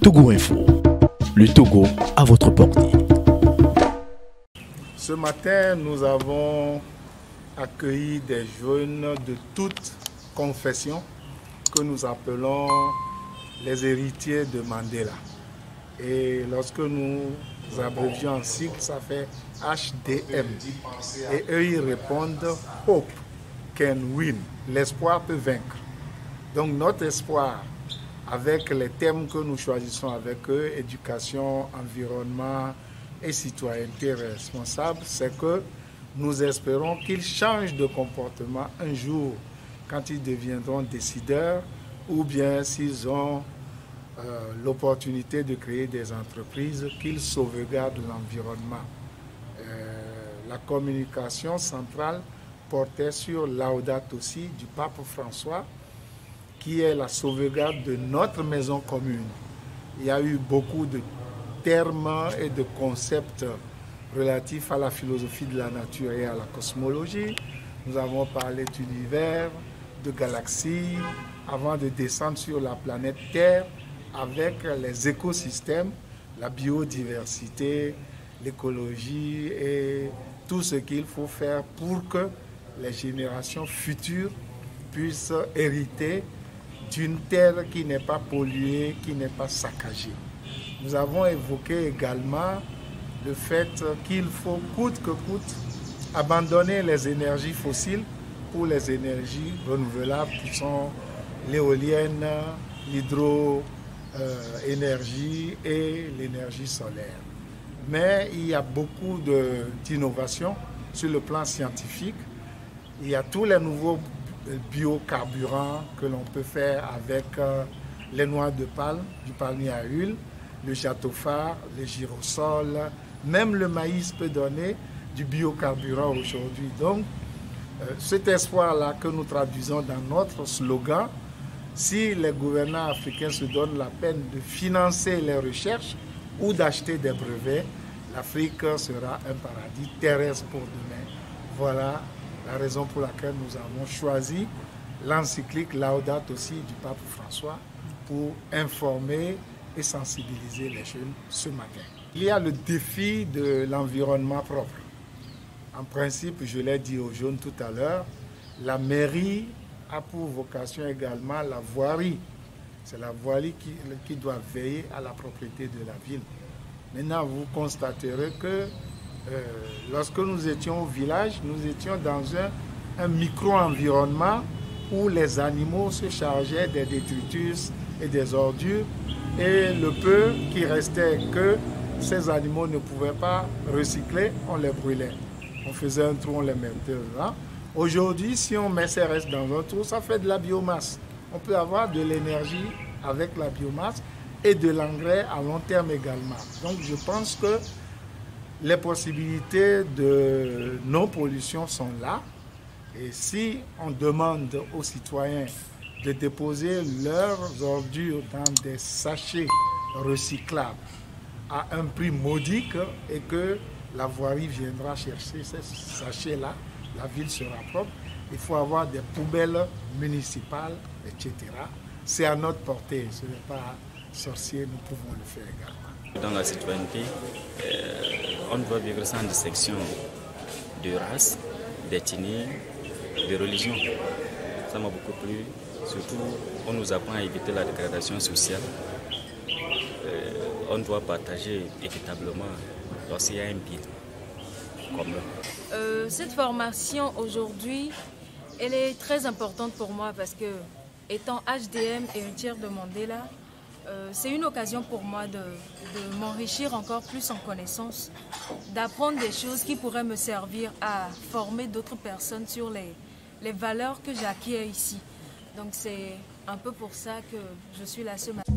Togo Info. Le Togo à votre portée. Ce matin, nous avons accueilli des jeunes de toutes confessions que nous appelons les héritiers de Mandela. Et lorsque nous abrévions en sigle, ça fait HDM. Et eux, ils répondent « Hope can win ». L'espoir peut vaincre. Donc notre espoir, avec les thèmes que nous choisissons avec eux, éducation, environnement et citoyenneté responsable, c'est que nous espérons qu'ils changent de comportement un jour quand ils deviendront décideurs ou bien s'ils ont l'opportunité de créer des entreprises, qu'ils sauvegardent l'environnement. La communication centrale portait sur Laudato Si du pape François, qui est la sauvegarde de notre maison commune. Il y a eu beaucoup de termes et de concepts relatifs à la philosophie de la nature et à la cosmologie. Nous avons parlé d'univers, de galaxies, avant de descendre sur la planète Terre avec les écosystèmes, la biodiversité, l'écologie et tout ce qu'il faut faire pour que les générations futures puissent hériter d'une terre qui n'est pas polluée, qui n'est pas saccagée. Nous avons évoqué également le fait qu'il faut coûte que coûte abandonner les énergies fossiles pour les énergies renouvelables qui sont l'éolienne, l'hydroénergie et l'énergie solaire. Mais il y a beaucoup d'innovations sur le plan scientifique. Il y a tous les nouveaux biocarburants que l'on peut faire avec les noix de palme, du palmier à huile, le châteauphare, le girasol, même le maïs peut donner du biocarburant aujourd'hui. Donc, cet espoir-là que nous traduisons dans notre slogan, si les gouvernants africains se donnent la peine de financer les recherches ou d'acheter des brevets, l'Afrique sera un paradis terrestre pour demain. Voilà la raison pour laquelle nous avons choisi l'encyclique Laudato Si du pape François pour informer et sensibiliser les jeunes ce matin. Il y a le défi de l'environnement propre. En principe, je l'ai dit aux jeunes tout à l'heure, la mairie a pour vocation également la voirie. C'est la voirie qui doit veiller à la propriété de la ville. Maintenant, vous constaterez que lorsque nous étions au village, nous étions dans un micro-environnement où les animaux se chargeaient des détritus et des ordures et le peu qui restait que ces animaux ne pouvaient pas recycler, on les brûlait. On faisait un trou, on les mettait là. Aujourd'hui, si on met ces restes dans un trou, ça fait de la biomasse. On peut avoir de l'énergie avec la biomasse et de l'engrais à long terme également. Donc je pense que les possibilités de non-pollution sont là. Et si on demande aux citoyens de déposer leurs ordures dans des sachets recyclables à un prix modique et que la voirie viendra chercher ces sachets-là, la ville sera propre. Il faut avoir des poubelles municipales, etc. C'est à notre portée, ce n'est pas sorcier, nous pouvons le faire également. Dans la citoyenneté, on doit vivre sans distinction de race, d'ethnie, de religion. Ça m'a beaucoup plu. Surtout, on nous apprend à éviter la dégradation sociale. On doit partager équitablement lorsqu'il y a un bien commun. Cette formation aujourd'hui, elle est très importante pour moi parce que, étant HDM et héritière de Mandela, c'est une occasion pour moi de m'enrichir encore plus en connaissances, d'apprendre des choses qui pourraient me servir à former d'autres personnes sur les valeurs que j'acquiers ici. Donc c'est un peu pour ça que je suis là ce matin.